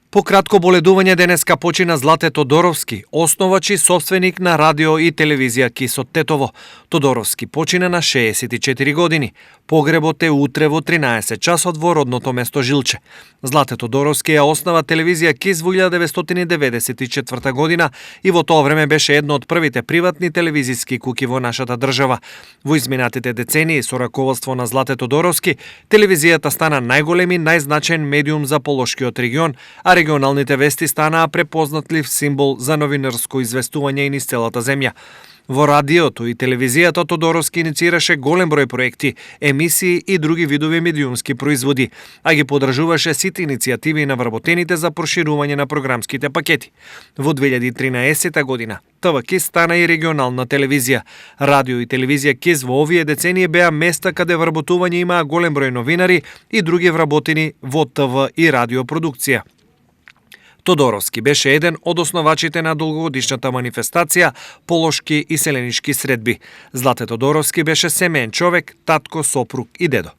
По кратко боледување денеска почина Злате Тодоровски, основач и собственик на радио и телевизија КИС од Тетово. Тодоровски почина на 64 години. Погребот е утре во 13 часот во родното место Жилче. Злате Тодоровски ја основа телевизија КИС во 1994 година и во тоа време беше едно од првите приватни телевизиски куќи во нашата држава. Во изминатите децении со раководство на Злате Тодоровски, телевизијата стана најголем и најзначаен медиум за Полошкиот регион, а регионалните вести станаа препознатлив символ за новинарско известување и низ целата земја. Во радиото и телевизијата Тодоровски инициираше голем број проекти, емисии и други видови медиумски производи, а ги подржуваше сите иницијативи на вработените за проширување на програмските пакети. Во 2013 година ТВ КИС стана и регионална телевизија. Радио и телевизија КИС во овие децении беа места каде вработување имаа голем број новинари и други вработени во ТВ и радио продукција. Тодоровски беше еден од основачите на долгогодишната манифестација Полошки и селенички средби. Злате Тодоровски беше семеен човек, татко, сопруг и дедо.